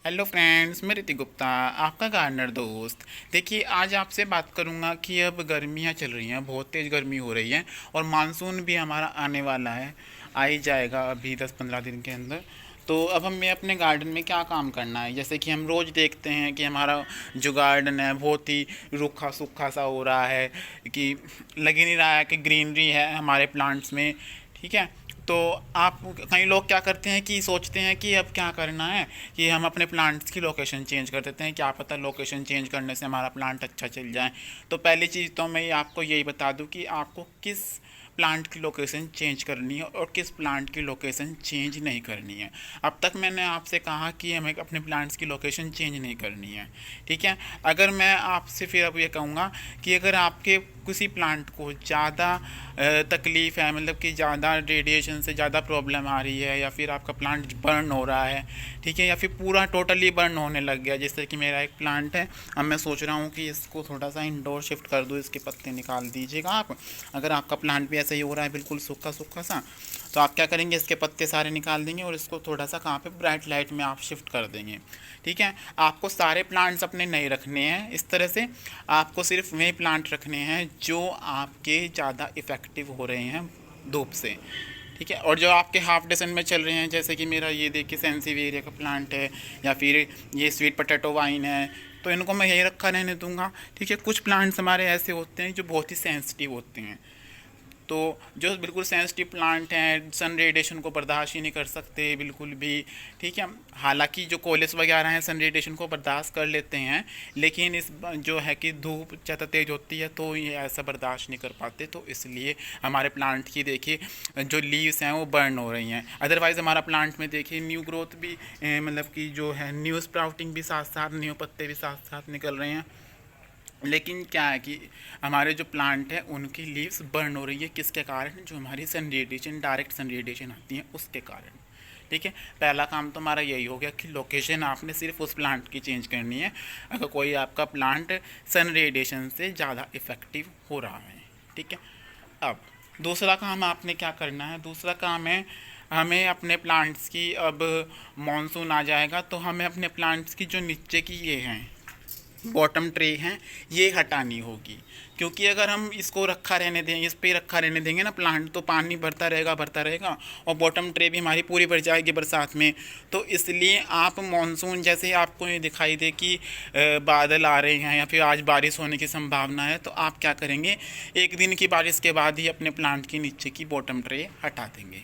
Hello friends, मैं ऋतिक गुप्ता, आपका gardener दोस्त। देखिए, आज आपसे बात करूंगा कि अब गर्मियां चल रही हैं, बहुत तेज़ गर्मी हो रही है और मानसून भी हमारा आने वाला है, आ ही जाएगा अभी 10-15 दिन के अंदर। तो अब हमें अपने गार्डन में क्या काम करना है, जैसे कि हम रोज़ देखते हैं कि हमारा जो गार्डन है बहुत ही रूखा सूखा सा हो रहा है, कि लग ही नहीं रहा है कि ग्रीनरी है हमारे प्लांट्स में। ठीक है। तो आप कई लोग क्या करते हैं कि सोचते हैं कि अब क्या करना है कि हम अपने प्लांट्स की लोकेशन चेंज कर देते हैं, क्या पता लोकेशन चेंज करने से हमारा प्लांट अच्छा चल जाए। तो पहली चीज़ तो मैं आपको यही बता दूं कि आपको किस प्लांट की लोकेशन चेंज करनी है और किस प्लांट की लोकेशन चेंज नहीं करनी है। अब तक मैंने आपसे कहा कि हमें अपने प्लांट्स की लोकेशन चेंज नहीं करनी है। ठीक है। अगर मैं आपसे फिर अब ये कहूँगा कि अगर आपके किसी प्लांट को ज़्यादा तकलीफ़ है, मतलब कि ज़्यादा रेडिएशन से ज़्यादा प्रॉब्लम आ रही है, या फिर आपका प्लांट बर्न हो रहा है, ठीक है, या फिर पूरा टोटली बर्न होने लग गया, जैसे कि मेरा एक प्लांट है। अब मैं सोच रहा हूँ कि इसको थोड़ा सा इंडोर शिफ्ट कर दूँ, इसके पत्ते निकाल दीजिएगा आप। अगर आपका प्लांट भी ऐसा ही हो रहा है, बिल्कुल सूखा सूखा सा, तो आप क्या करेंगे, इसके पत्ते सारे निकाल देंगे और इसको थोड़ा सा कहाँ पे ब्राइट लाइट में आप शिफ्ट कर देंगे। ठीक है। आपको सारे प्लांट्स अपने नहीं रखने हैं इस तरह से, आपको सिर्फ वे प्लांट रखने हैं जो आपके ज़्यादा इफ़ेक्टिव हो रहे हैं धूप से। ठीक है। और जो आपके हाफ डजन में चल रहे हैं, जैसे कि मेरा ये देखिए सेंसिवेरिया का प्लांट है, या फिर ये स्वीट पोटैटो वाइन है, तो इनको मैं यही रखा रहने दूंगा। ठीक है। कुछ प्लांट्स हमारे ऐसे होते हैं जो बहुत ही सेंसिटिव होते हैं, तो जो बिल्कुल सेंसिटिव प्लांट हैं, सन रेडिएशन को बर्दाश्त ही नहीं कर सकते बिल्कुल भी। ठीक है। हालांकि जो कोलेस वगैरह हैं सन रेडिएशन को बर्दाश्त कर लेते हैं, लेकिन इस जो है कि धूप ज़्यादा तेज़ होती है तो ये ऐसा बर्दाश्त नहीं कर पाते, तो इसलिए हमारे प्लांट की देखिए जो लीव्स हैं वो बर्न हो रही हैं। अदरवाइज़ हमारा प्लांट में देखिए न्यू ग्रोथ भी मतलब कि जो है न्यू स्प्राउटिंग भी साथ साथ, न्यू पत्ते भी साथ साथ निकल रहे हैं। लेकिन क्या है कि हमारे जो प्लांट है उनकी लीव्स बर्न हो रही है, किसके कारण, जो हमारी sun radiation, direct sun radiation आती है उसके कारण। ठीक है। पहला काम तो हमारा यही हो गया कि लोकेशन आपने सिर्फ उस प्लांट की चेंज करनी है अगर कोई आपका प्लांट सन रेडिएशन से ज़्यादा इफ़ेक्टिव हो रहा है। ठीक है। अब दूसरा काम आपने क्या करना है, दूसरा काम है हमें अपने प्लांट्स की, अब मॉनसून आ जाएगा तो हमें अपने प्लांट्स की जो नीचे की ये हैं बॉटम ट्रे हैं ये हटानी होगी, क्योंकि अगर हम इसको रखा रहने देंगे, इस पे रखा रहने देंगे ना प्लांट, तो पानी भरता रहेगा और बॉटम ट्रे भी हमारी पूरी भर जाएगी बरसात में। तो इसलिए आप मॉनसून जैसे ही आपको ये दिखाई दे कि बादल आ रहे हैं या फिर आज बारिश होने की संभावना है, तो आप क्या करेंगे, एक दिन की बारिश के बाद ही अपने प्लांट के नीचे की बॉटम ट्रे हटा देंगे।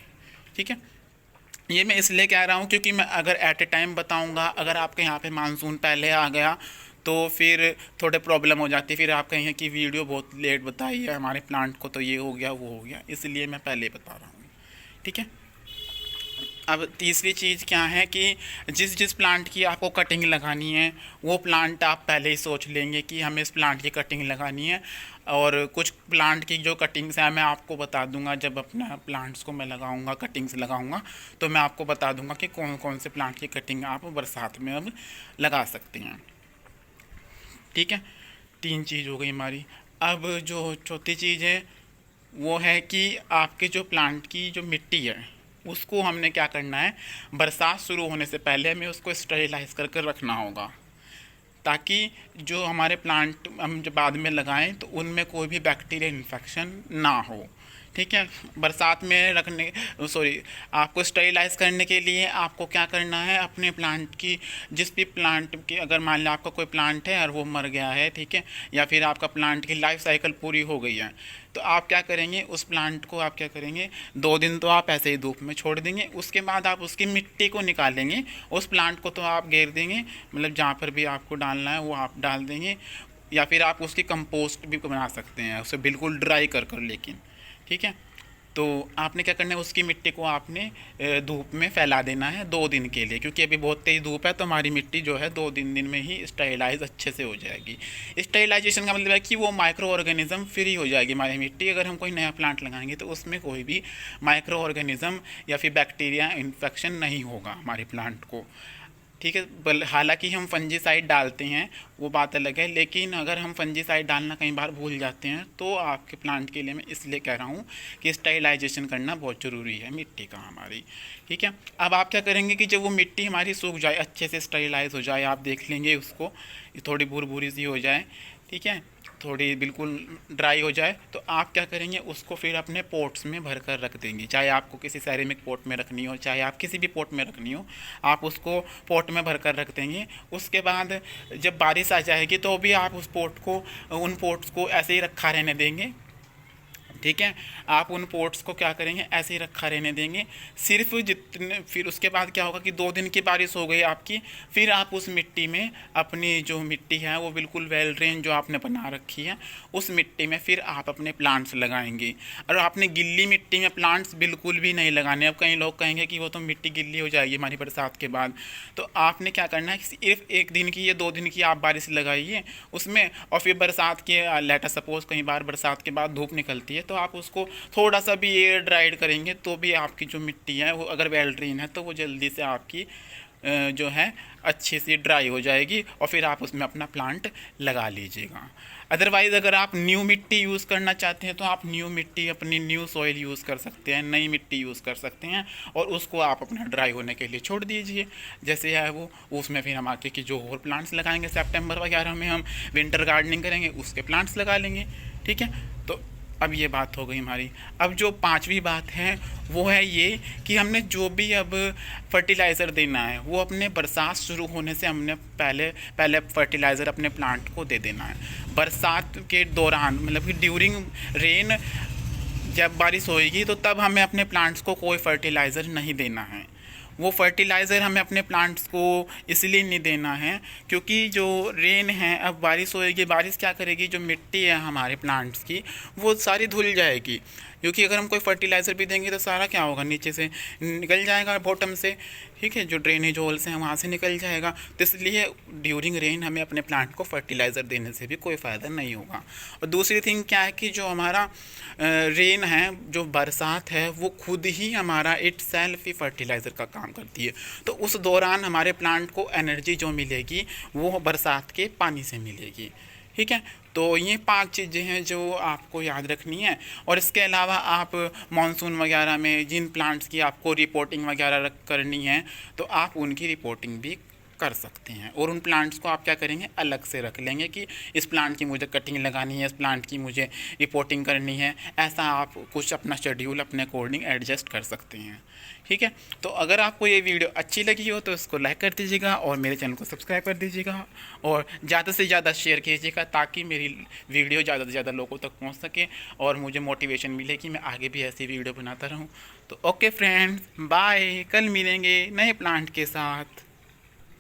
ठीक है। ये मैं इसलिए कह रहा हूँ क्योंकि मैं अगर एट ए टाइम बताऊँगा, अगर आपके यहाँ पे मानसून पहले आ गया तो फिर थोड़े प्रॉब्लम हो जाती है, फिर आप कहेंगे कि वीडियो बहुत लेट बताई है हमारे प्लांट को, तो ये हो गया वो हो गया, इसलिए मैं पहले बता रहा हूँ। ठीक है। अब तीसरी चीज़ क्या है कि जिस जिस प्लांट की आपको कटिंग लगानी है वो प्लांट आप पहले ही सोच लेंगे कि हमें इस प्लांट की कटिंग लगानी है। और कुछ प्लांट की जो कटिंग्स हैं मैं आपको बता दूंगा, जब अपना प्लांट्स को मैं लगाऊंगा, कटिंग्स लगाऊंगा, तो मैं आपको बता दूंगा कि कौन कौन से प्लांट की कटिंग आप बरसात में अब लगा सकते हैं। ठीक है। तीन चीज़ हो गई हमारी। अब जो चौथी चीज़ है वो है कि आपके जो प्लांट की जो मिट्टी है उसको हमने क्या करना है, बरसात शुरू होने से पहले हमें उसको स्टेरिलाइज करके रखना होगा, ताकि जो हमारे प्लांट हम जब बाद में लगाएं तो उनमें कोई भी बैक्टीरिया इन्फेक्शन ना हो। ठीक है। बरसात में रखने, सॉरी, आपको स्टेरिलाइज करने के लिए आपको क्या करना है, अपने प्लांट की, जिस भी प्लांट की, अगर मान लो आपका कोई प्लांट है और वो मर गया है, ठीक है, या फिर आपका प्लांट की लाइफ साइकिल पूरी हो गई है, तो आप क्या करेंगे, उस प्लांट को आप क्या करेंगे, 2 दिन तो आप ऐसे ही धूप में छोड़ देंगे, उसके बाद आप उसकी मिट्टी को निकालेंगे, उस प्लांट को तो आप घेर देंगे, मतलब जहाँ पर भी आपको डालना है वो आप डाल देंगे, या फिर आप उसकी कंपोस्ट भी बना सकते हैं उसे बिल्कुल ड्राई कर कर, लेकिन ठीक है। तो आपने क्या करना है, उसकी मिट्टी को आपने धूप में फैला देना है 2 दिन के लिए, क्योंकि अभी बहुत तेज़ धूप है, तो हमारी मिट्टी जो है 2-3 दिन में ही स्टेरिलाइज अच्छे से हो जाएगी। स्टेरिलाइजेशन का मतलब है कि वो माइक्रो ऑर्गेनिज्म फ्री हो जाएगी हमारी मिट्टी। अगर हम कोई नया प्लांट लगाएंगे तो उसमें कोई भी माइक्रो ऑर्गेनिज्म या फिर बैक्टीरिया इन्फेक्शन नहीं होगा हमारे प्लांट को। ठीक है। हालांकि हम फंजीसाइड डालते हैं, वो बात अलग है, लेकिन अगर हम फंजीसाइड डालना कई बार भूल जाते हैं तो आपके प्लांट के लिए मैं इसलिए कह रहा हूँ कि स्टेरिलाइजेशन करना बहुत ज़रूरी है मिट्टी का हमारी। ठीक है। अब आप क्या करेंगे कि जब वो मिट्टी हमारी सूख जाए, अच्छे से स्टेरिलाइज हो जाए, आप देख लेंगे उसको, थोड़ी भूर भूरी सी हो जाए, ठीक है, थोड़ी बिल्कुल ड्राई हो जाए, तो आप क्या करेंगे उसको फिर अपने पोट्स में भर कर रख देंगे। चाहे आपको किसी सेरेमिक पोट में रखनी हो, चाहे आप किसी भी पोट में रखनी हो, आप उसको पोट में भर कर रख देंगे। उसके बाद जब बारिश आ जाएगी तो भी आप उस पोट को, उन पोट्स को ऐसे ही रखा रहने देंगे। ठीक है। आप उन पोट्स को क्या करेंगे, ऐसे ही रखा रहने देंगे। सिर्फ जितने, फिर उसके बाद क्या होगा कि 2 दिन की बारिश हो गई आपकी, फिर आप उस मिट्टी में, अपनी जो मिट्टी है वो बिल्कुल वेल ड्रेन जो आपने बना रखी है, उस मिट्टी में फिर आप अपने प्लांट्स लगाएंगे। और आपने गिल्ली मिट्टी में प्लांट्स बिल्कुल भी नहीं लगाने। अब कई लोग कहेंगे कि वो तो मिट्टी गिल्ली हो जाएगी हमारी बरसात के बाद, तो आपने क्या करना है, सिर्फ 1 दिन की या 2 दिन की आप बारिश लगाइए उसमें, और फिर बरसात के लेटर सपोज कई बार बरसात के बाद धूप निकलती है, तो आप उसको थोड़ा सा भी एयर ड्राइड करेंगे तो भी आपकी जो मिट्टी है वो, अगर वेल ड्रेन है, तो वो जल्दी से आपकी जो है अच्छी सी ड्राई हो जाएगी, और फिर आप उसमें अपना प्लांट लगा लीजिएगा। अदरवाइज़ अगर आप न्यू मिट्टी यूज़ करना चाहते हैं तो आप न्यू मिट्टी, अपनी न्यू सॉइल यूज़ कर सकते हैं, नई मिट्टी यूज़ कर सकते हैं, और उसको आप अपना ड्राई होने के लिए छोड़ दीजिए। जैसे है वो, उसमें फिर हम आके कि जो और प्लांट्स लगाएंगे, सितंबर वगैरह में हम विंटर गार्डनिंग करेंगे, उसके प्लांट्स लगा लेंगे। ठीक है। तो अब ये बात हो गई हमारी। अब जो 5वीं बात है वो है ये कि हमने जो भी अब फर्टिलाइज़र देना है वो अपने बरसात शुरू होने से हमने पहले पहले फर्टिलाइज़र अपने प्लांट को दे देना है। बरसात के दौरान, मतलब कि ड्यूरिंग रेन, जब बारिश होएगी तो तब हमें अपने प्लांट्स को कोई फर्टिलाइज़र नहीं देना है। वो फर्टिलाइज़र हमें अपने प्लांट्स को इसलिए नहीं देना है क्योंकि जो रेन है, अब बारिश होएगी, बारिश क्या करेगी, जो मिट्टी है हमारे प्लांट्स की वो सारी धुल जाएगी, क्योंकि अगर हम कोई फर्टिलाइज़र भी देंगे तो सारा क्या होगा, नीचे से निकल जाएगा बॉटम से। ठीक है। जो ड्रेनेज होल्स हैं वहाँ से निकल जाएगा। तो इसलिए ड्यूरिंग रेन हमें अपने प्लांट को फर्टिलाइज़र देने से भी कोई फ़ायदा नहीं होगा। और दूसरी थिंग क्या है कि जो हमारा रेन है, जो बरसात है, वो खुद ही हमारा इट सेल्फ ही फर्टिलाइज़र का काम करती है। तो उस दौरान हमारे प्लांट को एनर्जी जो मिलेगी वो बरसात के पानी से मिलेगी। ठीक है। तो ये 5 चीज़ें हैं जो आपको याद रखनी है। और इसके अलावा आप मानसून वगैरह में जिन प्लांट्स की आपको रिपोर्टिंग वगैरह करनी है तो आप उनकी रिपोर्टिंग भी कर सकते हैं, और उन प्लांट्स को आप क्या करेंगे, अलग से रख लेंगे कि इस प्लांट की मुझे कटिंग लगानी है, इस प्लांट की मुझे रिपोर्टिंग करनी है। ऐसा आप कुछ अपना शेड्यूल अपने अकॉर्डिंग एडजस्ट कर सकते हैं। ठीक है। तो अगर आपको ये वीडियो अच्छी लगी हो तो इसको लाइक कर दीजिएगा और मेरे चैनल को सब्सक्राइब कर दीजिएगा, और ज़्यादा से ज़्यादा शेयर कीजिएगा ताकि मेरी वीडियो ज़्यादा से ज़्यादा लोगों तक पहुँच सके और मुझे मोटिवेशन मिले कि मैं आगे भी ऐसी वीडियो बनाता रहूँ। तो ओके फ्रेंड्स, बाय, कल मिलेंगे नए प्लांट के साथ।